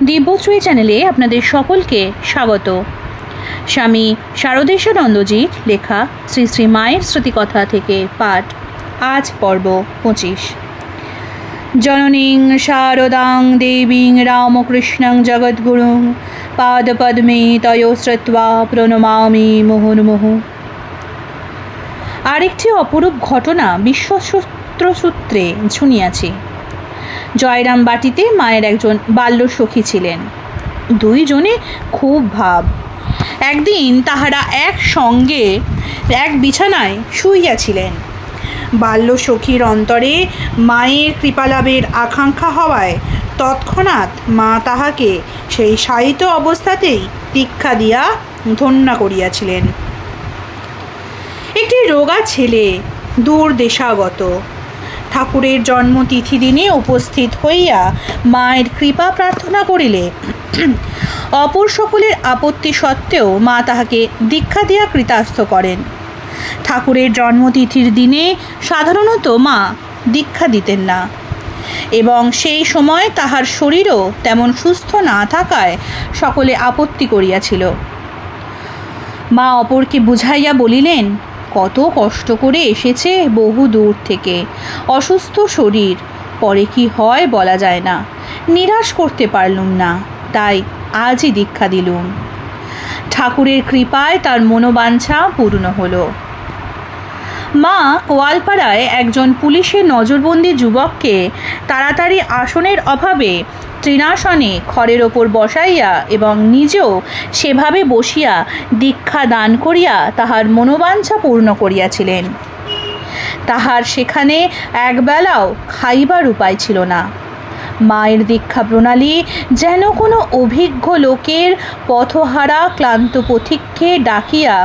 দিব্যশ্রী চ্যানেলে আপনাদের সকলকে স্বাগত। স্বামী শারদেশানন্দজির লেখা শ্রী শ্রী মায়ের স্মৃতিকথা থেকে পাঠ, আজ পর্ব 25। জননীং শারদাং দেবীং রামকৃষ্ণং জগদ্গুরুং পাদপদ্মে তয়ো শ্রুত্বা প্রণমামি মুহুর্মুহু। আরেকটি অপরূপ ঘটনা বিশ্বসূত্রে শুনিয়াছি। জয়রাম বাটিতে মায়ের একজন বাল্যসখী ছিলেন। দুইজনে খুব ভাব। একদিন তাহারা একসঙ্গে এক বিছানায় শুইয়াছিলেন। বাল্যসখীর অন্তরে মায়ের কৃপালাভের আকাঙ্ক্ষা হওয়ায় তৎক্ষণাৎ মা তাহাকে সেই শায়িত অবস্থাতেই দীক্ষা দিয়া ধন্য করিয়াছিলেন। একটি রোগা ছেলে দূর দেশাগত ঠাকুরের জন্মতিথি দিনে উপস্থিত হইয়া মায়ের কৃপা প্রার্থনা করিলে অপর সকলের আপত্তি সত্ত্বেও মা তাহাকে দীক্ষা দিয়া কৃতার্থ করেন। ঠাকুরের জন্মতিথির দিনে সাধারণত মা দীক্ষা দিতেন না, এবং সেই সময় তাহার শরীরও তেমন সুস্থ না থাকায় সকলে আপত্তি করিয়াছিল। মা অপরকে বুঝাইয়া বলিলেন, কত কষ্ট করে এসেছে বহু দূর থেকে, অসুস্থ শরীর, পরে কি হয় বলা যায় না, নিরাশ করতে পারলুম না, তাই আজই দীক্ষা দিলুম। ঠাকুরের কৃপায় তার মনোবাঞ্ছা পূর্ণ হলো। মা কোয়ালপাড়ায় একজন পুলিশের নজরবন্দি যুবককে তাড়াতাড়ি আসনের অভাবে তৃণাসনে খড়ের ওপর বসাইয়া এবং নিজেও সেভাবে বসিয়া দীক্ষা দান করিয়া তাহার মনোবাঞ্ছা পূর্ণ করিয়াছিলেন। তাহার সেখানে একবেলাও খাইবার উপায় ছিল না। মায়ের দীক্ষা প্রণালী যেন কোনো অভিজ্ঞ লোকের পথহারা ক্লান্ত পথিককে ডাকিয়া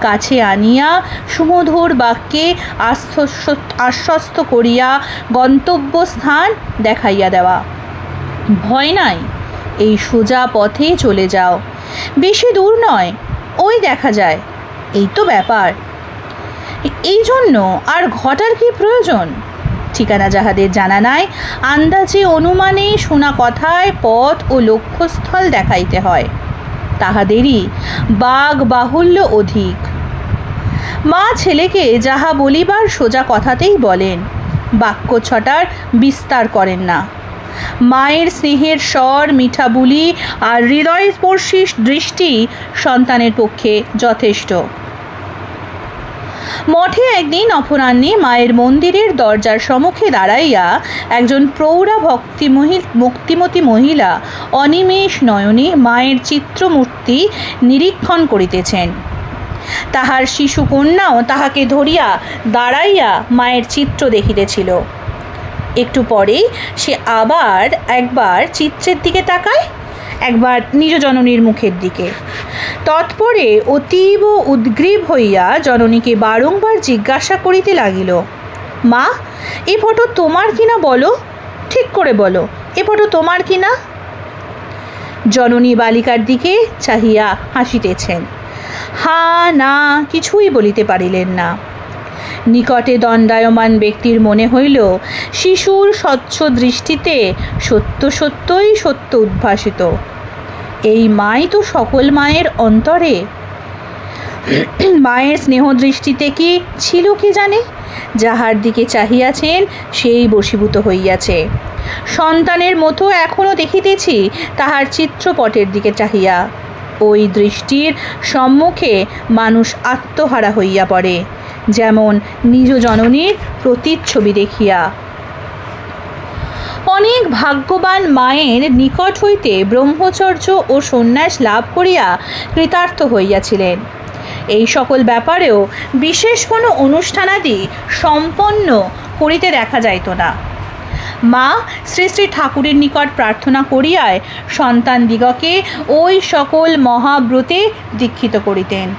কাছে আনিয়া সুমধুর বাক্যে আশ্বস্ত করিয়া গন্তব্যস্থান দেখাইয়া দেওয়া। ভয় নাই, এই সোজা পথে চলে যাও, বেশি দূর নয়, ওই দেখা যায়, এই তো ব্যাপার। এই জন্য আর ঘটার কি প্রয়োজন? ঠিকানা যাহাদের জানা নাই, আন্দাজে অনুমানে শোনা কথায় পথ ও লক্ষ্যস্থল দেখাইতে হয়, তাহাদেরই বাগ বাহুল্য অধিক। মা ছেলেকে যাহা বলিবার সোজা কথাতেই বলেন, বাক্য ছটার বিস্তার করেন না। মায়ের স্নেহের স্বর, মিঠা বুলি আর হৃদয়স্পর্শী দৃষ্টি সন্তানের পক্ষে যথেষ্ট। মঠে একদিন অপরাহ্নে মায়ের মন্দিরের দরজার সম্মুখে দাঁড়াইয়া একজন প্রৌঢ়া ভক্তিমতী মহিলা অনিমেষ নয়নে মায়ের চিত্রমূর্তি নিরীক্ষণ করিতেছেন। তাহার শিশুকন্যাও তাহাকে ধরিয়া দাঁড়াইয়া মায়ের চিত্র দেখিতেছিল। একটু পরেই সে আবার একবার চিত্রের দিকে তাকায়, একবার নিজ জননীর মুখের দিকে। তৎপরে অতীব উদ্গ্রীব হইয়া জননীকে বারংবার জিজ্ঞাসা করিতে লাগিল, মা, এ ফটো তোমার কিনা বলো, ঠিক করে বলো, এ ফটো তোমার কিনা? জননী বালিকার দিকে চাহিয়া হাসিতেছেন, হা না কিছুই বলিতে পারিলেন না। নিকটে দণ্ডায়মান ব্যক্তির মনে হইল শিশুর স্বচ্ছ দৃষ্টিতে সত্যই সত্য উদ্ভাসিত। এই মাই তো সকল মায়ের অন্তরে। মায়ের স্নেহ দৃষ্টিতে কি ছিল কি জানে, যাহার দিকে চাহিয়াছেন সেই বশীভূত হইয়াছে। সন্তানের মতো এখনও দেখিতেছি তাহার চিত্রপটের দিকে চাহিয়া। ওই দৃষ্টির সম্মুখে মানুষ আত্মহারা হইয়া পড়ে, যেমন নিজ জননীর প্রতিচ্ছবি দেখিয়া। অনেক ভাগ্যবান মায়ের নিকট হইতে ব্রহ্মচর্য ও সন্ন্যাস লাভ করিয়া কৃতার্থ হইয়াছিলেন। এই সকল ব্যাপারেও বিশেষ কোনো অনুষ্ঠানাদি সম্পন্ন করিতে দেখা যাইত না। মা শ্রী শ্রী ঠাকুরের নিকট প্রার্থনা করিয়ায় সন্তানদিগকে ওই সকল মহাব্রতে দীক্ষিত করিতেন।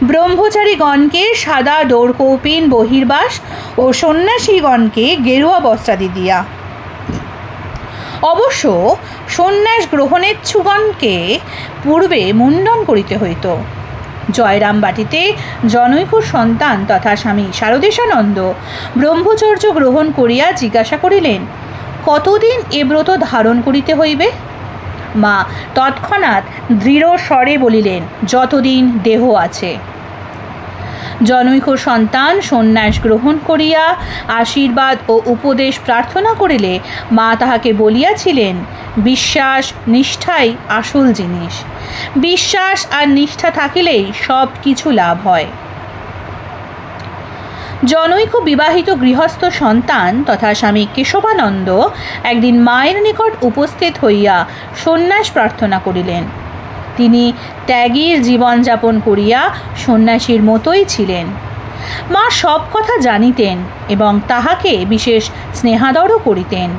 ব্রহ্মচারীগণকে সাদা ডোরকৌপিন বহির্বাস ও সন্ন্যাসীগণকে গেরুয়া বস্ত্রাদি দিয়া। অবশ্য সন্ন্যাস গ্রহণেচ্ছুগণকে পূর্বে মুণ্ডন করিতে হইত। জয়রাম বাটিতে জনৈক সন্তান তথা স্বামী শারদেশানন্দ ব্রহ্মচর্য গ্রহণ করিয়া জিজ্ঞাসা করিলেন, কতদিন এ ব্রত ধারণ করিতে হইবে? মা তৎক্ষণাৎ দৃঢ় স্বরে বলিলেন, যতদিন দেহ আছে। জনৈক সন্তান সন্ন্যাস গ্রহণ করিয়া আশীর্বাদ ও উপদেশ প্রার্থনা করিলে মা তাহাকে বলিয়াছিলেন, বিশ্বাস নিষ্ঠাই আসল জিনিস। বিশ্বাস আর নিষ্ঠা থাকিলেই সব কিছু লাভ হয়। জনৈক বিবাহিত গৃহস্থ সন্তান তথা স্বামী কেশবানন্দ একদিন মায়ের নিকট উপস্থিত হইয়া সন্ন্যাস প্রার্থনা করিলেন। তিনি ত্যাগীর জীবনযাপন করিয়া সন্ন্যাসীর মতোই ছিলেন। মা সব কথা জানিতেন এবং তাহাকে বিশেষ স্নেহাদরও করিতেন।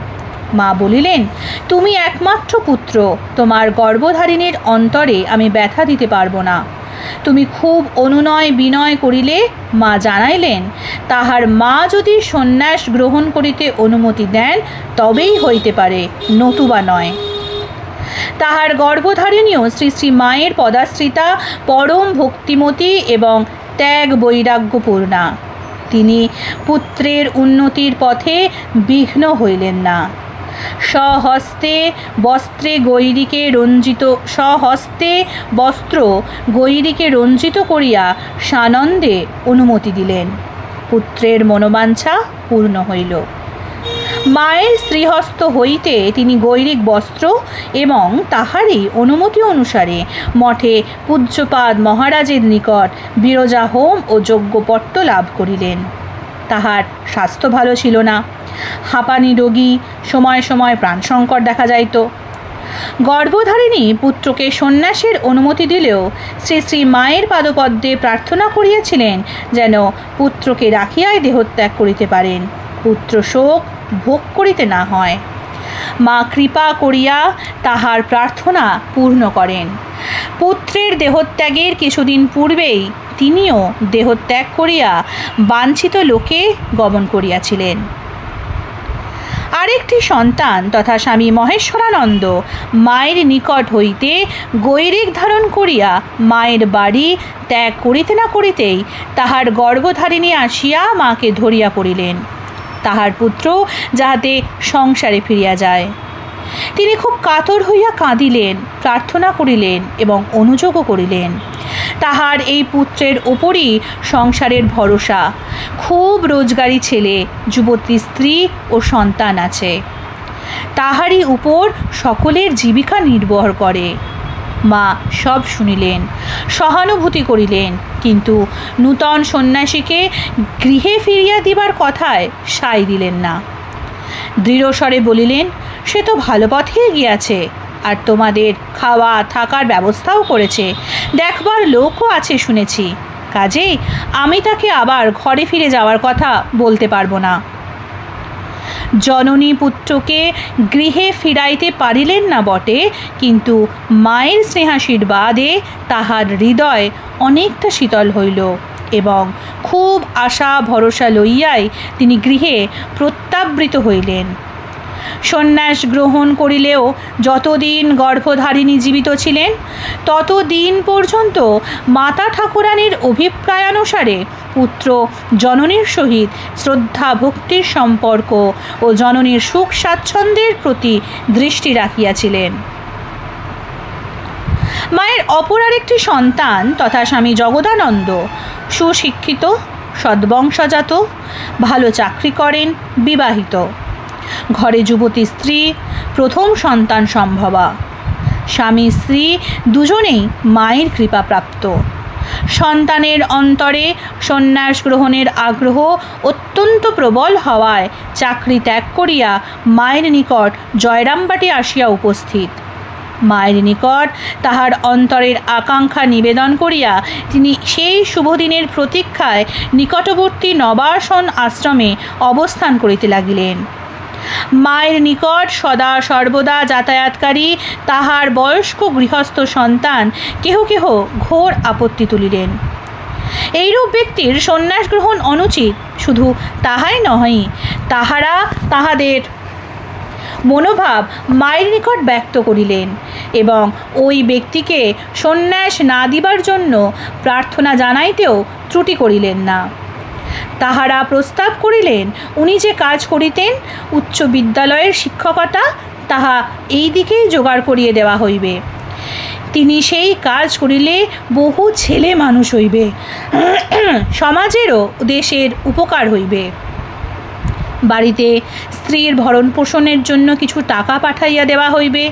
মা বলিলেন, তুমি একমাত্র পুত্র, তোমার গর্ভধারিণীর অন্তরে আমি ব্যথা দিতে পারব না। তুমি খুব অনুনয় বিনয় করিলে মা জানাইলেন, তাহার মা যদি সন্ন্যাস গ্রহণ করিতে অনুমতি দেন তবেই হইতে পারে, নতুবা নয়। তাহার গর্ভধারিণীও শ্রী শ্রী মায়ের পদাশ্রিতা, পরম ভক্তিমতী এবং ত্যাগ বৈরাগ্যপূর্ণা। তিনি পুত্রের উন্নতির পথে বিঘ্ন হইলেন না। স্বহস্তে বস্ত্রে গৈরিকে রঞ্জিত করিয়া সানন্দে অনুমতি দিলেন। পুত্রের মনোবাঞ্ছা পূর্ণ হইল। মায়ের শ্রীহস্ত হইতে তিনি গৈরিক বস্ত্র এবং তাহারই অনুমতি অনুসারে মঠে পূজ্যপাদ মহারাজের নিকট বিরজা হোম ও যজ্ঞপট্ট লাভ করিলেন। তাহার স্বাস্থ্য ভালো ছিল না, হাঁপানি রোগী, সময় সময় প্রাণসংকট দেখা যাইত। গর্ভধারিণী পুত্রকে সন্ন্যাসের অনুমতি দিলেও শ্রী শ্রী মায়ের পাদপদ্মে প্রার্থনা করিয়াছিলেন যেন পুত্রকে রাখিয়াই দেহত্যাগ করিতে পারেন, পুত্র শোক ভোগ করিতে না হয়। মা কৃপা করিয়া তাহার প্রার্থনা পূর্ণ করেন। পুত্রের দেহত্যাগের কিছুদিন পূর্বেই তিনিও দেহত্যাগ করিয়া বাঞ্ছিত লোকে গমন করিয়াছিলেন। আরেকটি সন্তান তথা স্বামী মহেশ্বরানন্দ মায়ের নিকট হইতে গৈরিক ধারণ করিয়া মায়ের বাড়ি ত্যাগ করিতে না করিতেই তাহার গর্ভধারিণী আসিয়া মাকে ধরিয়া পড়িলেন, তাহার পুত্র যাহাতে সংসারে ফিরিয়া যায়। তিনি খুব কাতর হইয়া কাঁদিলেন, প্রার্থনা করিলেন এবং অনুযোগও করিলেন। তাহার এই পুত্রের ওপরই সংসারের ভরসা, খুব রোজগারি ছেলে, যুবতী স্ত্রী ও সন্তান আছে, তাহারই উপর সকলের জীবিকা নির্ভর করে। মা সব শুনিলেন, সহানুভূতি করিলেন, কিন্তু নূতন সন্ন্যাসীকে গৃহে ফিরিয়া দিবার কথায় সায় দিলেন না। দৃঢ়স্বরে বলিলেন, সে তো ভালো পথে গিয়াছে, আর তোমাদের খাওয়া থাকার ব্যবস্থাও করেছে, দেখবার লোকও আছে শুনেছি, কাজেই আমি তাকে আবার ঘরে ফিরে যাওয়ার কথা বলতে পারবো না। জননী পুত্রকে গৃহে ফিরাইতে পারিলেন না বটে, কিন্তু মায়ের স্নেহাশীর্বাদে তাহার হৃদয় অনেকটা শীতল হইল এবং খুব আশা ভরসা লইয়াই তিনি গৃহে প্রত্যাবৃত হইলেন। সন্ন্যাস গ্রহণ করিলেও যতদিন গর্ভধারিণী জীবিত ছিলেন ততদিন পর্যন্ত মাতা ঠাকুরানীর অভিপ্রায়ানুসারে পুত্র জননীর সহিত শ্রদ্ধা ভক্তির সম্পর্ক ও জননীর সুখ স্বাচ্ছন্দ্যের প্রতি দৃষ্টি রাখিয়াছিলেন। মায়ের অপর আরেকটি সন্তান তথা স্বামী জগদানন্দ সুশিক্ষিত, সদ্বংশজাত, ভালো চাকরি করেন, বিবাহিত, ঘরে যুবতী স্ত্রী, প্রথম সন্তান সম্ভবা। স্বামী স্ত্রী দুজনেই মায়ের কৃপাপ্রাপ্ত। সন্তানের অন্তরে সন্ন্যাস গ্রহণের আগ্রহ অত্যন্ত প্রবল হওয়ায় চাকরি ত্যাগ করিয়া মায়ের নিকট জয়রামবাটি আসিয়া উপস্থিত। মায়ের নিকট তাহার অন্তরের আকাঙ্ক্ষা নিবেদন করিয়া তিনি সেই শুভদিনের প্রতীক্ষায় নিকটবর্তী নবাসন আশ্রমে অবস্থান করিতে লাগিলেন। মায়ের নিকট সদা সর্বদা যাতায়াতকারী তাহার বয়স্ক গৃহস্থ সন্তান কেহ কেহ ঘোর আপত্তি তুলিলেন। এইরূপ ব্যক্তির সন্ন্যাস গ্রহণ অনুচিত, শুধু তাহাই নয়, তাহারা তাহাদের মনোভাব মায়ের নিকট ব্যক্ত করিলেন এবং ওই ব্যক্তিকে সন্ন্যাস না দিবার জন্য প্রার্থনা জানাইতেও ত্রুটি করিলেন না। তাহারা প্রস্তাব করিলেন উনি যে কাজ করিতেন উচ্চ বিদ্যালয়ের শিক্ষকতা তাহা এই দিকেই জোগাড় করিয়ে দেওয়া হইবে। তিনি সেই কাজ করিলে বহু ছেলে মানুষ হইবে, সমাজেরও দেশের উপকার হইবে। বাড়িতে স্ত্রীর ভরণ পোষণের জন্য কিছু টাকা পাঠাইয়া দেওয়া হইবে,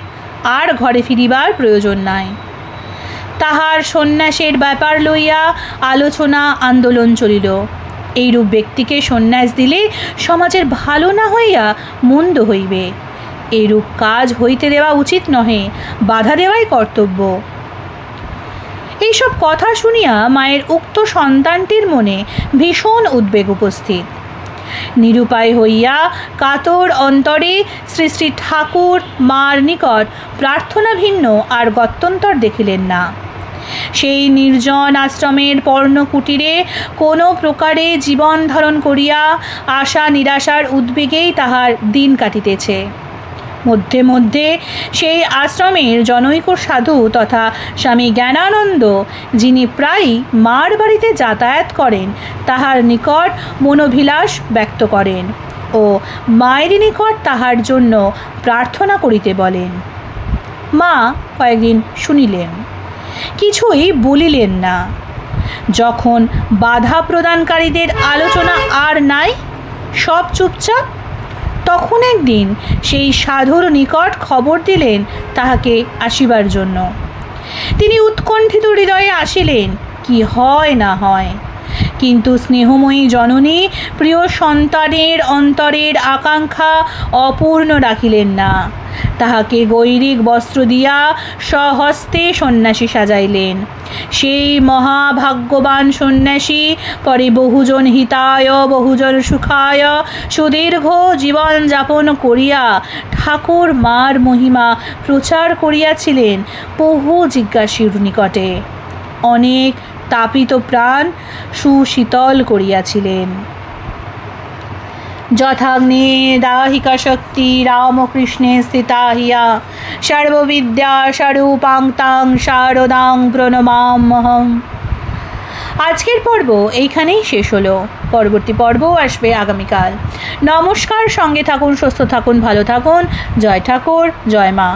আর ঘরে ফিরিবার প্রয়োজন নাই। তাহার সন্ন্যাসের ব্যাপার লইয়া আলোচনা আন্দোলন চলিল। এইরূপ ব্যক্তিকে সন্ন্যাস দিলে সমাজের ভালো না হইয়া মন্দ হইবে, এইরূপ কাজ হইতে দেওয়া উচিত নহে, বাধা দেওয়াই কর্তব্য। এইসব কথা শুনিয়া মায়ের উক্ত সন্তানটির মনে ভীষণ উদ্বেগ উপস্থিত। নিরুপায় হইয়া কাতর অন্তরে শ্রী শ্রী ঠাকুর মার নিকট প্রার্থনা ভিন্ন আর গত্যন্তর দেখিলেন না। সেই নির্জন আশ্রমের পর্ণকুটিরে কোনো প্রকারে জীবন ধারণ করিয়া আশা নিরাশার উদ্বেগেই তাহার দিন কাটিতেছে। মধ্যে মধ্যে সেই আশ্রমের জনৈক সাধু তথা স্বামী জ্ঞানানন্দ, যিনি প্রায়ই মার বাড়িতে যাতায়াত করেন, তাহার নিকট মনোভিলাস ব্যক্ত করেন ও মায়ের নিকট তাহার জন্য প্রার্থনা করিতে বলেন। মা কয়েকদিন শুনিলেন, কিছুই বলিলেন না। যখন বাধা প্রদানকারীদের আলোচনা আর নাই, সব চুপচাপ, তখন একদিন সেই সাধুর নিকট খবর দিলেন তাহাকে আসিবার জন্য। তিনি উৎকণ্ঠিত হৃদয়ে আসিলেন, কি হয় না হয়। কিন্তু স্নেহময়ী জননী প্রিয় সন্তানের অন্তরের আকাঙ্ক্ষা অপূর্ণ রাখিলেন না। তাহাকে গৈরিক বস্ত্র দিয়া স্বহস্তে সন্ন্যাসী সাজাইলেন। সেই মহাভাগ্যবান সন্ন্যাসী পরে বহুজন হিতায় বহুজন সুখায় সুদীর্ঘ জীবন যাপন করিয়া ঠাকুর মার মহিমা প্রচার করিয়াছিলেন বহু জিজ্ঞাসীর নিকটে। অনেক তাপিত প্রাণ সুশীতল করিয়াছিলেন। যথাগ্নে দাহিকা শক্তি রামকৃষ্ণে স্থিতা হিয়া সর্ববিদ্যা স্বরূপাং তাং শারদাং প্রণমাম্যহম। আজকের পর্ব এইখানেই শেষ হলো। পরবর্তী পর্বও আসবে আগামীকাল। নমস্কার, সঙ্গে থাকুন, সুস্থ থাকুন, ভালো থাকুন। জয় ঠাকুর, জয় মা।